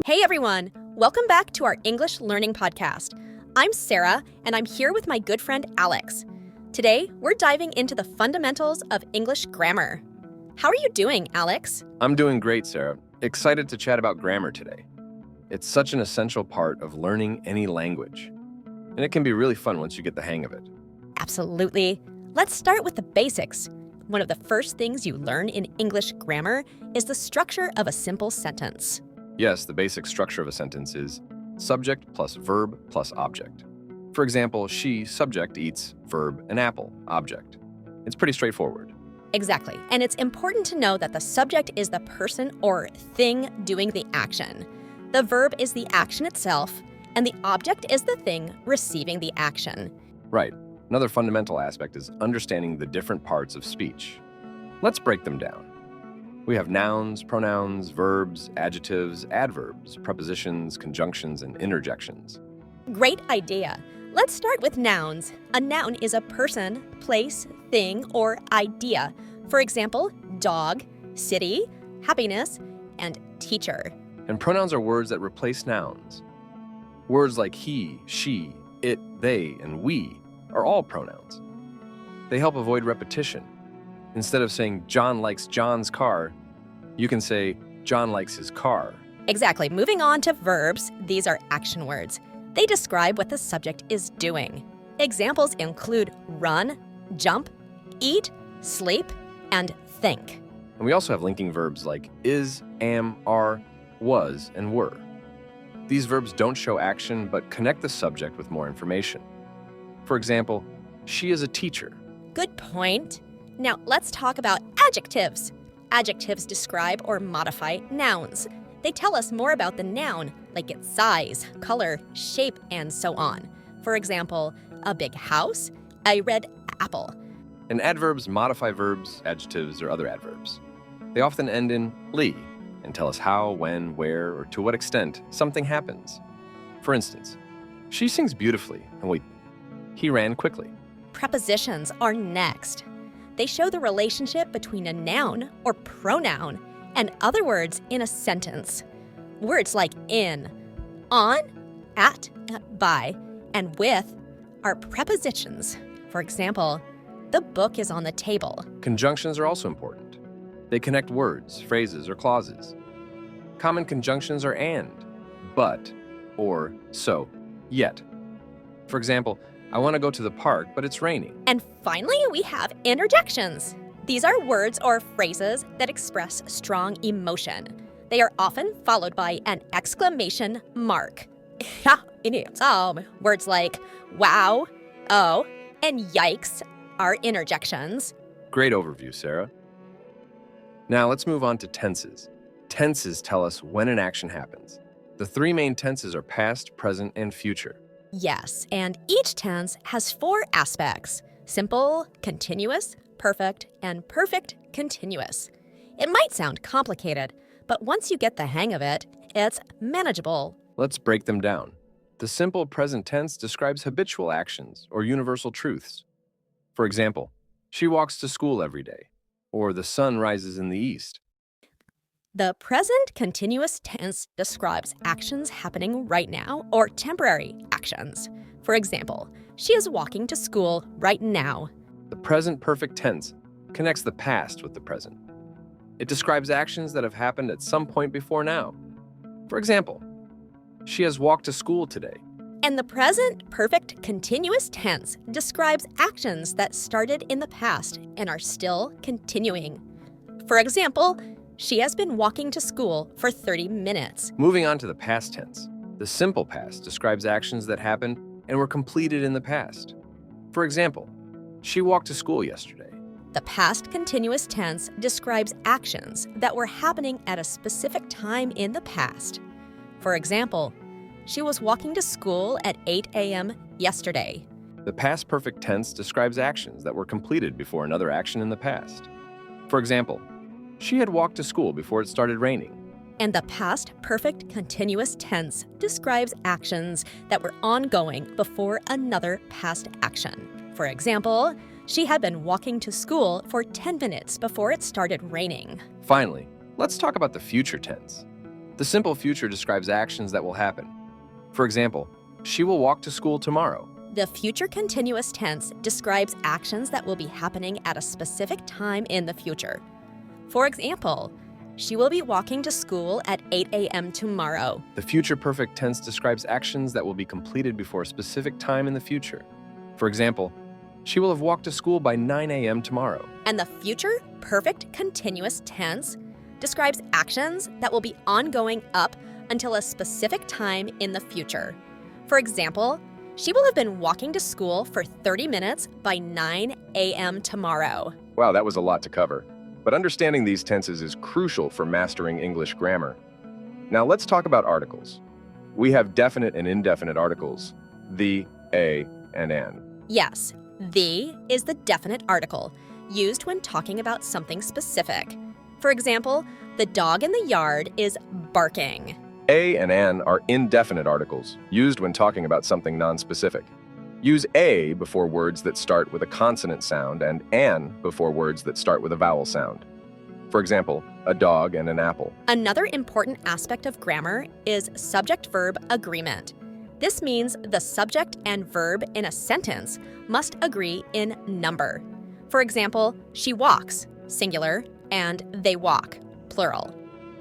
Hey everyone! Welcome back to our English Learning Podcast. I'm Sarah, and I'm here with my good friend Alex. Today, we're diving into the fundamentals of English grammar. How are you doing, Alex? I'm doing great, Sarah. Excited to chat about grammar today. It's such an essential part of learning any language, and it can be really fun once you get the hang of it. Absolutely. Let's start with the basics. One of the first things you learn in English grammar is the structure of a simple sentence. Yes, the basic structure of a sentence is subject plus verb plus object. For example, she, subject, eats, verb, an apple, object. It's pretty straightforward. Exactly. And it's important to know that the subject is the person or thing doing the action. The verb is the action itself, and the object is the thing receiving the action. Right. Another fundamental aspect is understanding the different parts of speech. Let's break them down. We have nouns, pronouns, verbs, adjectives, adverbs, prepositions, conjunctions, and interjections. Great idea. Let's start with nouns. A noun is a person, place, thing, or idea. For example, dog, city, happiness, and teacher. And pronouns are words that replace nouns. Words like he, she, it, they, and we are all pronouns. They help avoid repetition. Instead of saying John likes John's car, you can say John likes his car. Exactly. Moving on to verbs, these are action words. They describe what the subject is doing. Examples include run, jump, eat, sleep, and think. And we also have linking verbs like is, am, are, was, and were. These verbs don't show action but connect the subject with more information. For example, she is a teacher. Good point. Now let's talk about adjectives. Adjectives describe or modify nouns. They tell us more about the noun, like its size, color, shape, and so on. For example, a big house, a red apple. And adverbs modify verbs, adjectives, or other adverbs. They often end in "ly" and tell us how, when, where, or to what extent something happens. For instance, she sings beautifully, and he ran quickly. Prepositions are next. They show the relationship between a noun or pronoun and other words in a sentence. Words like in, on, at, by, and with are prepositions. For example, the book is on the table. Conjunctions are also important. They connect words, phrases, or clauses. Common conjunctions are and, but, or, so, yet. For example, I want to go to the park, but it's raining. And finally, we have interjections. These are words or phrases that express strong emotion. They are often followed by an exclamation mark. Words like wow, oh, and yikes are interjections. Great overview, Sarah. Now let's move on to tenses. Tenses tell us when an action happens. The three main tenses are past, present, and future. Yes, and each tense has 4 aspects: simple, continuous, perfect, and perfect continuous. It might sound complicated, but once you get the hang of it, it's manageable. Let's break them down. The simple present tense describes habitual actions or universal truths. For example, she walks to school every day, or the sun rises in the east. The present continuous tense describes actions happening right now or temporary actions. For example, she is walking to school right now. The present perfect tense connects the past with the present. It describes actions that have happened at some point before now. For example, she has walked to school today. And the present perfect continuous tense describes actions that started in the past and are still continuing. For example, she has been walking to school for 30 minutes. Moving on to the past tense. The simple past describes actions that happened and were completed in the past. For example, she walked to school yesterday. The past continuous tense describes actions that were happening at a specific time in the past. For example, she was walking to school at 8 a.m. yesterday. The past perfect tense describes actions that were completed before another action in the past. For example, she had walked to school before it started raining. And the past perfect continuous tense describes actions that were ongoing before another past action. For example, she had been walking to school for 10 minutes before it started raining. Finally, let's talk about the future tense. The simple future describes actions that will happen. For example, she will walk to school tomorrow. The future continuous tense describes actions that will be happening at a specific time in the future. For example, she will be walking to school at 8 a.m. tomorrow. The future perfect tense describes actions that will be completed before a specific time in the future. For example, she will have walked to school by 9 a.m. tomorrow. And the future perfect continuous tense describes actions that will be ongoing up until a specific time in the future. For example, she will have been walking to school for 30 minutes by 9 a.m. tomorrow. Wow, that was a lot to cover. But understanding these tenses is crucial for mastering English grammar. Now let's talk about articles. We have definite and indefinite articles, the, a, and an. Yes, the is the definite article, used when talking about something specific. For example, the dog in the yard is barking. A and an are indefinite articles, used when talking about something nonspecific. Use a before words that start with a consonant sound and an before words that start with a vowel sound. For example, a dog and an apple. Another important aspect of grammar is subject-verb agreement. This means the subject and verb in a sentence must agree in number. For example, she walks, singular, and they walk, plural.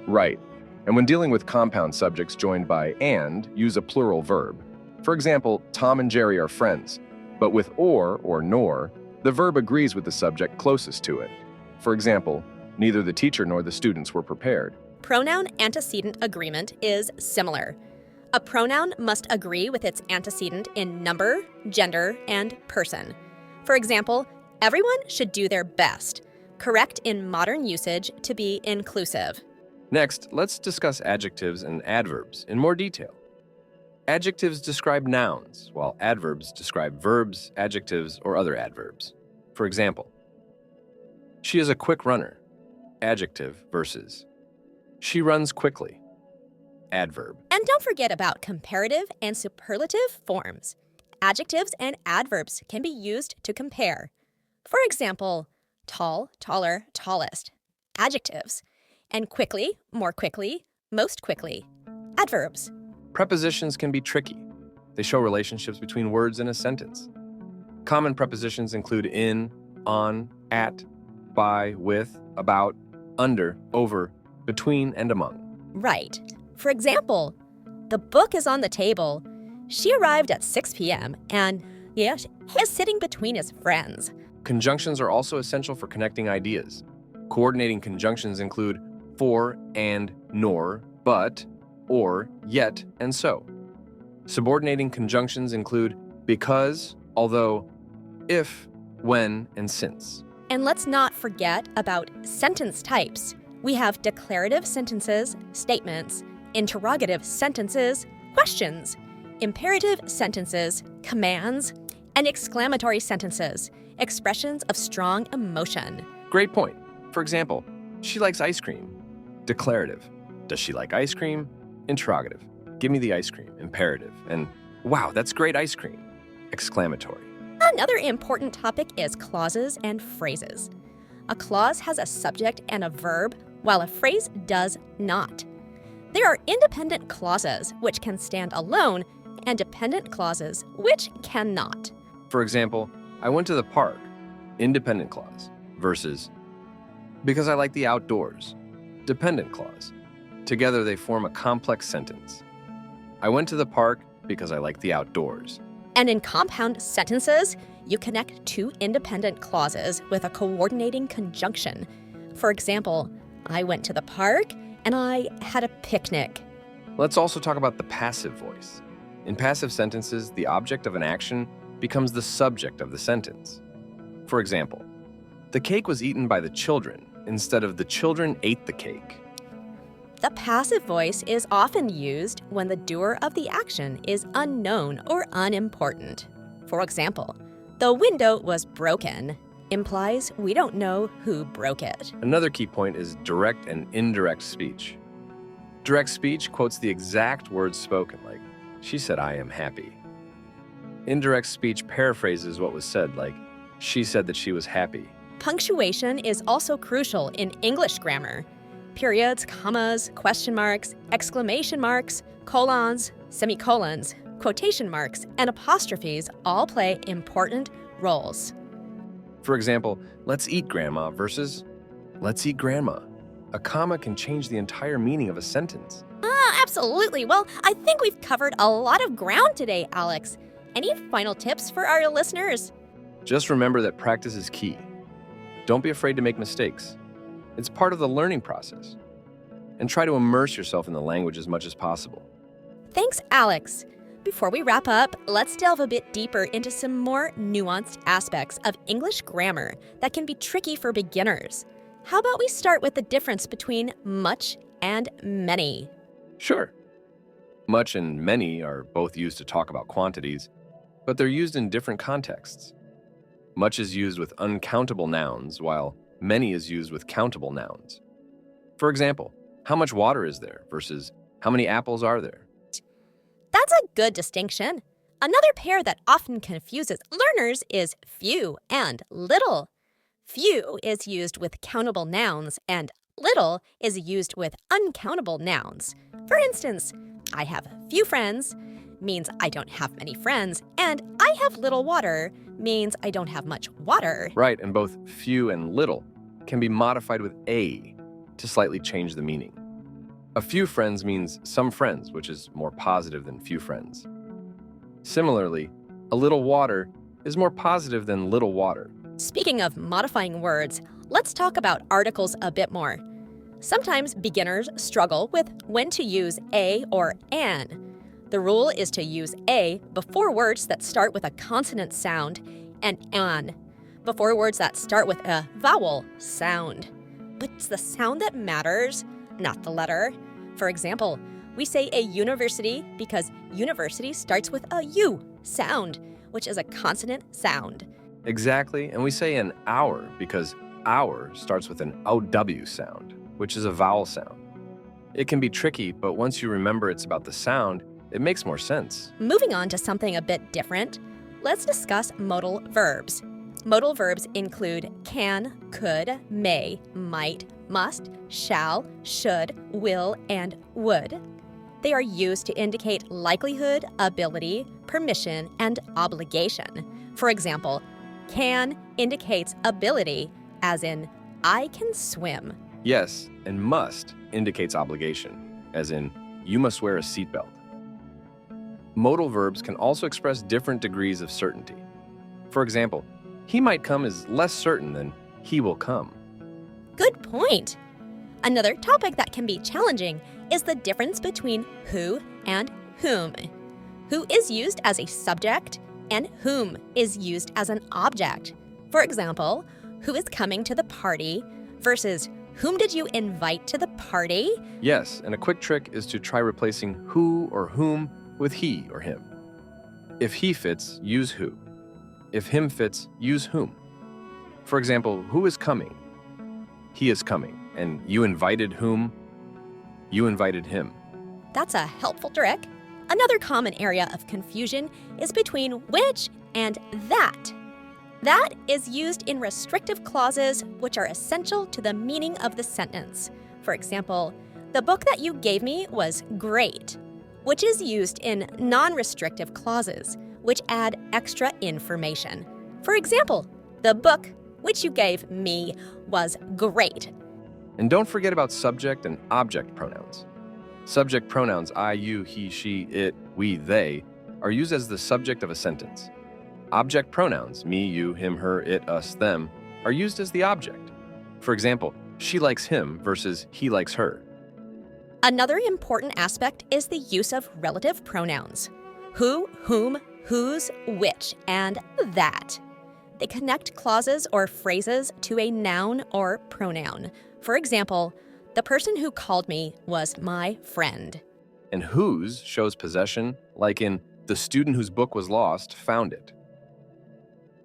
Right. And when dealing with compound subjects joined by and, use a plural verb. For example, Tom and Jerry are friends. But with or nor, the verb agrees with the subject closest to it. For example, neither the teacher nor the students were prepared. Pronoun antecedent agreement is similar. A pronoun must agree with its antecedent in number, gender, and person. For example, everyone should do their best, correct in modern usage to be inclusive. Next, let's discuss adjectives and adverbs in more detail. Adjectives describe nouns, while adverbs describe verbs, adjectives, or other adverbs. For example, she is a quick runner, adjective versus she runs quickly, adverb. And don't forget about comparative and superlative forms. Adjectives and adverbs can be used to compare. For example, tall, taller, tallest, adjectives, and quickly, more quickly, most quickly, adverbs. Prepositions can be tricky. They show relationships between words in a sentence. Common prepositions include in, on, at, by, with, about, under, over, between, and among. Right. For example, the book is on the table. She arrived at 6 p.m. and he is sitting between his friends. Conjunctions are also essential for connecting ideas. Coordinating conjunctions include for and nor, but, or, yet, and so. Subordinating conjunctions include because, although, if, when, and since. And let's not forget about sentence types. We have declarative sentences, statements, interrogative sentences, questions, imperative sentences, commands, and exclamatory sentences, expressions of strong emotion. Great point. For example, she likes ice cream. Declarative. Does she like ice cream? Interrogative. Give me the ice cream. Imperative. And wow, that's great ice cream. Exclamatory. Another important topic is clauses and phrases. A clause has a subject and a verb, while a phrase does not. There are independent clauses, which can stand alone, and dependent clauses, which cannot. For example, I went to the park. Independent clause. Versus because I like the outdoors. Dependent clause. Together they form a complex sentence. I went to the park because I like the outdoors. And in compound sentences, you connect two independent clauses with a coordinating conjunction. For example, I went to the park and I had a picnic. Let's also talk about the passive voice. In passive sentences, the object of an action becomes the subject of the sentence. For example, the cake was eaten by the children instead of the children ate the cake. The passive voice is often used when the doer of the action is unknown or unimportant. For example, the window was broken implies we don't know who broke it. Another key point is direct and indirect speech. Direct speech quotes the exact words spoken, like, she said, I am happy. Indirect speech paraphrases what was said, like, she said that she was happy. Punctuation is also crucial in English grammar. Periods, commas, question marks, exclamation marks, colons, semicolons, quotation marks, and apostrophes all play important roles. For example, let's eat grandma versus let's eat grandma. A comma can change the entire meaning of a sentence. Absolutely. Well, I think we've covered a lot of ground today, Alex. Any final tips for our listeners? Just remember that practice is key. Don't be afraid to make mistakes. It's part of the learning process. And try to immerse yourself in the language as much as possible. Thanks, Alex. Before we wrap up, let's delve a bit deeper into some more nuanced aspects of English grammar that can be tricky for beginners. How about we start with the difference between much and many? Sure. Much and many are both used to talk about quantities, but they're used in different contexts. Much is used with uncountable nouns, while many is used with countable nouns. For example, how much water is there versus how many apples are there? That's a good distinction. Another pair that often confuses learners is few and little. Few is used with countable nouns, and little is used with uncountable nouns. For instance, I have few friends means I don't have many friends, and I have little water means I don't have much water. Right, and both few and little can be modified with a to slightly change the meaning. A few friends means some friends, which is more positive than few friends. Similarly, a little water is more positive than little water. Speaking of modifying words, let's talk about articles a bit more. Sometimes beginners struggle with when to use a or an. The rule is to use a before words that start with a consonant sound and an before words that start with a vowel sound. But it's the sound that matters, not the letter. For example, we say a university because university starts with a U sound, which is a consonant sound. Exactly, and we say an hour because hour starts with an OW sound, which is a vowel sound. It can be tricky, but once you remember it's about the sound, it makes more sense. Moving on to something a bit different, let's discuss modal verbs. Modal verbs include can, could, may, might, must, shall, should, will, and would. They are used to indicate likelihood, ability, permission, and obligation. For example, can indicates ability, as in, I can swim. Yes, and must indicates obligation, as in, you must wear a seatbelt. Modal verbs can also express different degrees of certainty. For example, he might come is less certain than he will come. Good point. Another topic that can be challenging is the difference between who and whom. Who is used as a subject and whom is used as an object. For example, who is coming to the party versus whom did you invite to the party? Yes, and a quick trick is to try replacing who or whom with he or him. If he fits, use who. If him fits, use whom. For example, who is coming? He is coming. And you invited whom? You invited him. That's a helpful trick. Another common area of confusion is between which and that. That is used in restrictive clauses which are essential to the meaning of the sentence. For example, the book that you gave me was great, which is used in non-restrictive clauses, which add extra information. For example, the book which you gave me was great. And don't forget about subject and object pronouns. Subject pronouns I, you, he, she, it, we, they are used as the subject of a sentence. Object pronouns, me, you, him, her, it, us, them, are used as the object. For example, she likes him versus he likes her. Another important aspect is the use of relative pronouns. Who, whom, whose, which, and that. They connect clauses or phrases to a noun or pronoun. For example, the person who called me was my friend. And whose shows possession, like in the student whose book was lost found it.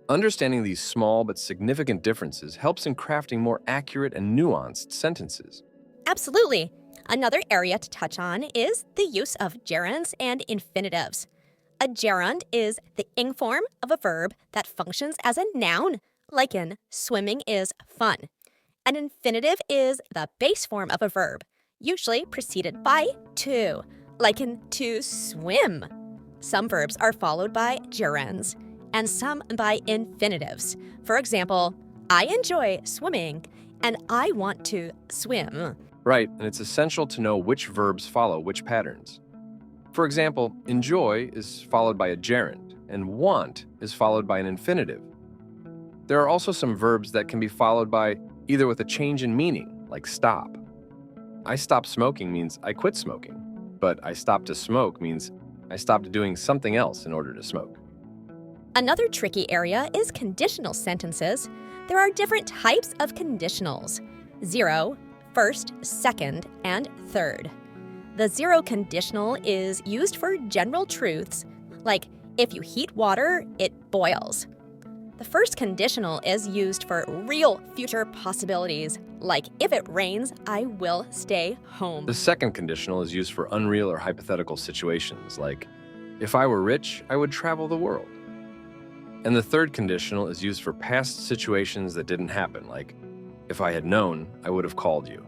Understanding these small but significant differences helps in crafting more accurate and nuanced sentences. Absolutely. Another area to touch on is the use of gerunds and infinitives. A gerund is the ing form of a verb that functions as a noun, like in swimming is fun. An infinitive is the base form of a verb, usually preceded by to, like in to swim. Some verbs are followed by gerunds, and some by infinitives. For example, I enjoy swimming, and I want to swim. Right, and it's essential to know which verbs follow which patterns. For example, enjoy is followed by a gerund, and want is followed by an infinitive. There are also some verbs that can be followed by either with a change in meaning, like stop. I stopped smoking means I quit smoking, but I stopped to smoke means I stopped doing something else in order to smoke. Another tricky area is conditional sentences. There are different types of conditionals: 0, first, second, and third. The 0 conditional is used for general truths, like if you heat water, it boils. The first conditional is used for real future possibilities, like if it rains, I will stay home. The second conditional is used for unreal or hypothetical situations, like if I were rich, I would travel the world. And the third conditional is used for past situations that didn't happen, like if I had known, I would have called you.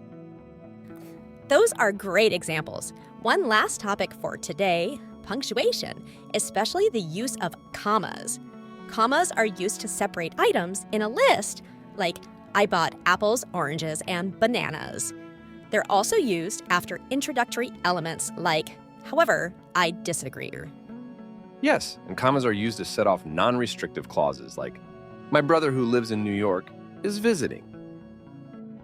Those are great examples. One last topic for today: punctuation, especially the use of commas. Commas are used to separate items in a list, like I bought apples, oranges, and bananas. They're also used after introductory elements like, however, I disagree. Yes, and commas are used to set off non-restrictive clauses, like my brother who lives in New York is visiting.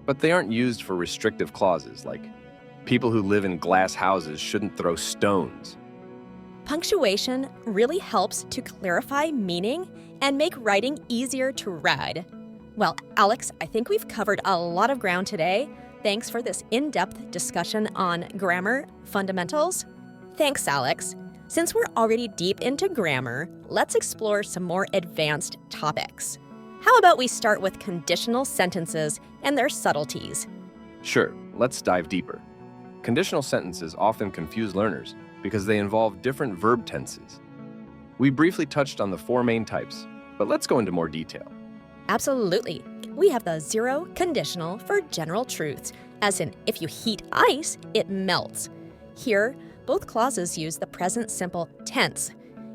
But they aren't used for restrictive clauses, like people who live in glass houses shouldn't throw stones. Punctuation really helps to clarify meaning and make writing easier to read. Well, Alex, I think we've covered a lot of ground today. Thanks for this in-depth discussion on grammar fundamentals. Thanks, Alex. Since we're already deep into grammar, let's explore some more advanced topics. How about we start with conditional sentences and their subtleties? Sure, let's dive deeper. Conditional sentences often confuse learners because they involve different verb tenses. We briefly touched on the 4 main types, but let's go into more detail. Absolutely. We have the 0 conditional for general truths, as in if you heat ice, it melts. Here, both clauses use the present simple tense.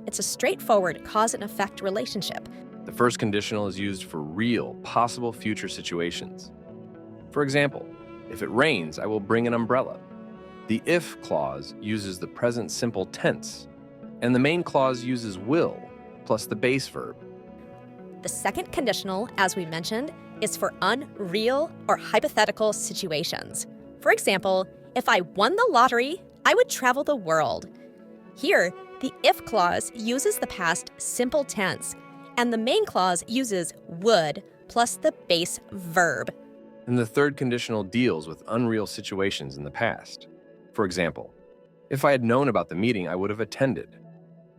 It's a straightforward cause and effect relationship. The first conditional is used for real, possible future situations. For example, if it rains, I will bring an umbrella. The if clause uses the present simple tense, and the main clause uses will plus the base verb. The second conditional, as we mentioned, is for unreal or hypothetical situations. For example, if I won the lottery, I would travel the world. Here, the if clause uses the past simple tense, and the main clause uses would plus the base verb. And the third conditional deals with unreal situations in the past. For example, if I had known about the meeting, I would have attended.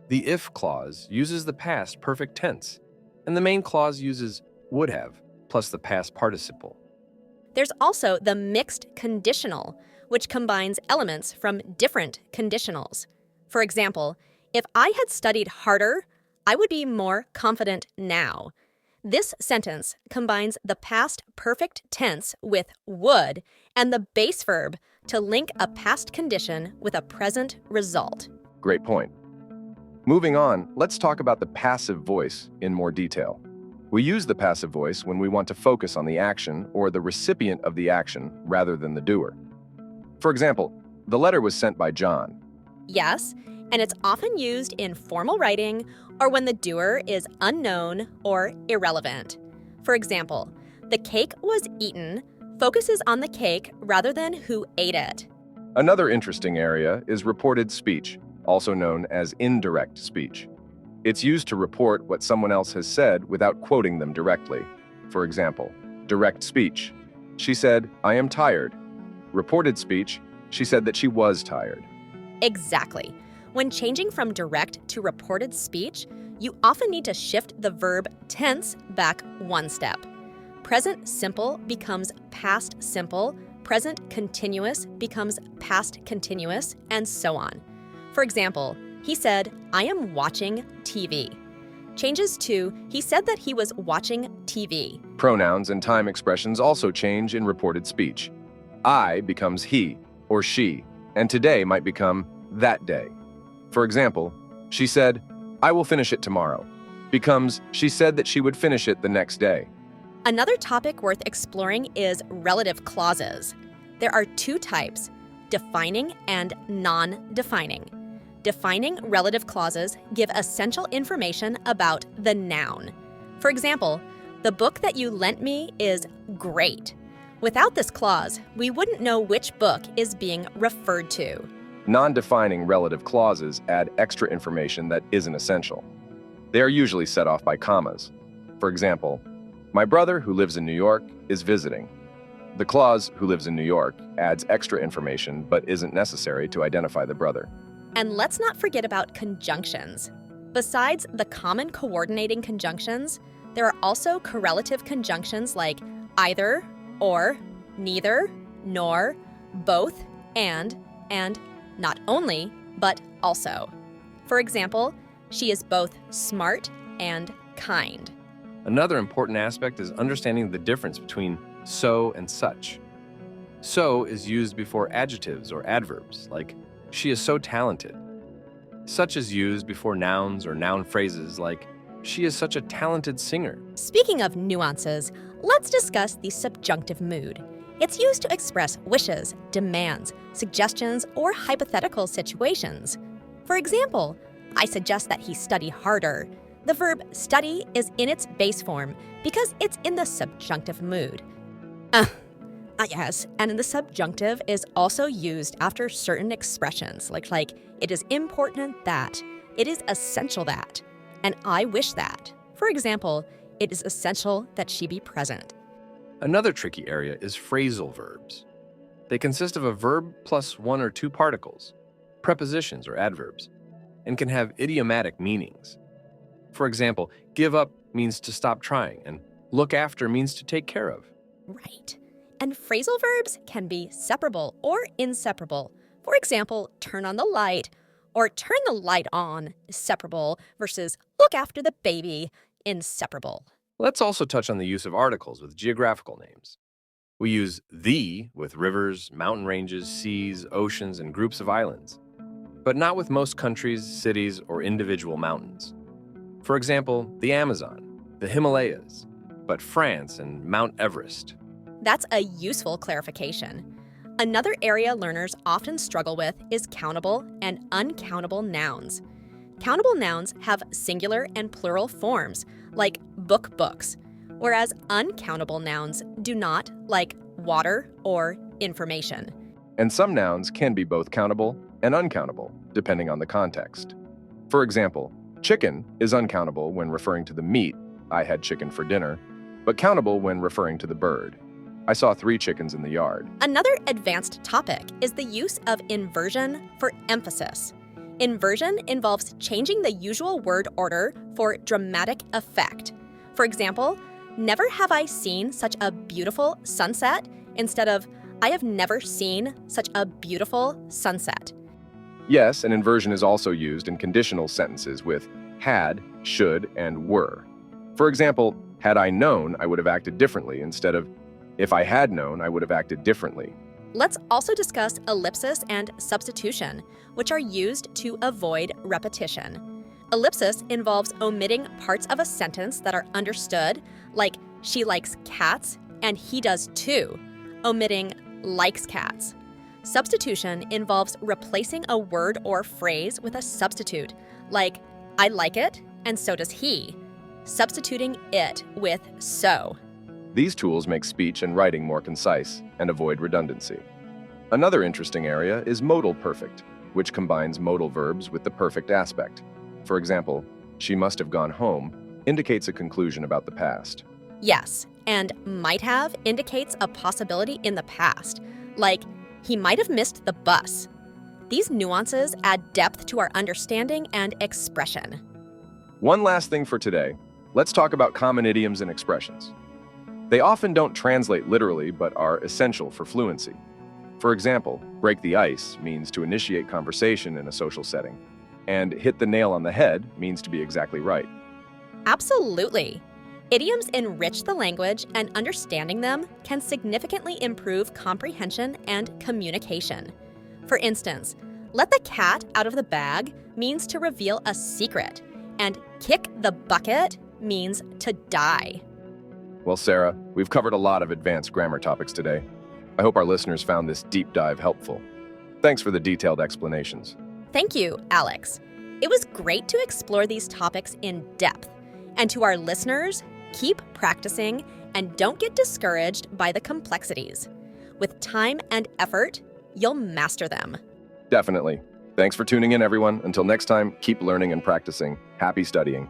The if clause uses the past perfect tense, and the main clause uses would have plus the past participle. There's also the mixed conditional, which combines elements from different conditionals. For example, if I had studied harder, I would be more confident now. This sentence combines the past perfect tense with would and the base verb to link a past condition with a present result. Great point. Moving on, let's talk about the passive voice in more detail. We use the passive voice when we want to focus on the action or the recipient of the action rather than the doer. For example, the letter was sent by John. Yes, and it's often used in formal writing or when the doer is unknown or irrelevant. For example, the cake was eaten focuses on the cake rather than who ate it. Another interesting area is reported speech, also known as indirect speech. It's used to report what someone else has said without quoting them directly. For example, direct speech. She said, I am tired. Reported speech, she said that she was tired. Exactly. When changing from direct to reported speech, you often need to shift the verb tense back one step. Present simple becomes past simple, present continuous becomes past continuous, and so on. For example, he said, I am watching TV. changes to he said that he was watching TV. Pronouns and time expressions also change in reported speech. I becomes he or she, and today might become that day. For example, she said, "I will finish it tomorrow," becomes she said that she would finish it the next day. Another topic worth exploring is relative clauses. There are two types, defining and non-defining. Defining relative clauses give essential information about the noun. For example, the book that you lent me is great. Without this clause, we wouldn't know which book is being referred to. Non-defining relative clauses add extra information that isn't essential. They are usually set off by commas. For example, my brother who lives in New York is visiting. The clause who lives in New York adds extra information but isn't necessary to identify the brother. And let's not forget about conjunctions. Besides the common coordinating conjunctions, there are also correlative conjunctions like either, or, neither, nor, both, and not only, but also. For example, she is both smart and kind. Another important aspect is understanding the difference between so and such. So is used before adjectives or adverbs, like she is so talented. Such is used before nouns or noun phrases like she is such a talented singer. Speaking of nuances, let's discuss the subjunctive mood. It's used to express wishes, demands, suggestions, or hypothetical situations. For example, I suggest that he study harder. The verb study is in its base form because it's in the subjunctive mood. Yes, and the subjunctive is also used after certain expressions, like it is important that, it is essential that, and I wish that. For example, it is essential that she be present. Another tricky area is phrasal verbs. They consist of a verb plus one or two particles, prepositions or adverbs, and can have idiomatic meanings. For example, give up means to stop trying, and look after means to take care of. Right. And phrasal verbs can be separable or inseparable. For example, turn on the light or turn the light on, separable, versus look after the baby, inseparable. Let's also touch on the use of articles with geographical names. We use the with rivers, mountain ranges, seas, oceans, and groups of islands, but not with most countries, cities, or individual mountains. For example, the Amazon, the Himalayas, but France and Mount Everest. That's a useful clarification. Another area learners often struggle with is countable and uncountable nouns. Countable nouns have singular and plural forms, like book, books, whereas uncountable nouns do not, like water or information. And some nouns can be both countable and uncountable, depending on the context. For example, chicken is uncountable when referring to the meat, I had chicken for dinner, but countable when referring to the bird. I saw 3 chickens in the yard. Another advanced topic is the use of inversion for emphasis. Inversion involves changing the usual word order for dramatic effect. For example, never have I seen such a beautiful sunset instead of I have never seen such a beautiful sunset. Yes, an inversion is also used in conditional sentences with had, should, and were. For example, had I known, I would have acted differently instead of if I had known, I would have acted differently. Let's also discuss ellipsis and substitution, which are used to avoid repetition. Ellipsis involves omitting parts of a sentence that are understood, like she likes cats and he does too, omitting likes cats. Substitution involves replacing a word or phrase with a substitute, like I like it and so does he, substituting it with so. These tools make speech and writing more concise and avoid redundancy. Another interesting area is modal perfect, which combines modal verbs with the perfect aspect. For example, she must have gone home indicates a conclusion about the past. Yes, and might have indicates a possibility in the past, like he might have missed the bus. These nuances add depth to our understanding and expression. One last thing for today, let's talk about common idioms and expressions. They often don't translate literally but are essential for fluency. For example, break the ice means to initiate conversation in a social setting, and hit the nail on the head means to be exactly right. Absolutely. Idioms enrich the language, and understanding them can significantly improve comprehension and communication. For instance, let the cat out of the bag means to reveal a secret, and kick the bucket means to die. Well, Sarah, we've covered a lot of advanced grammar topics today. I hope our listeners found this deep dive helpful. Thanks for the detailed explanations. Thank you, Alex. It was great to explore these topics in depth. And to our listeners, keep practicing and don't get discouraged by the complexities. With time and effort, you'll master them. Definitely. Thanks for tuning in, everyone. Until next time, keep learning and practicing. Happy studying.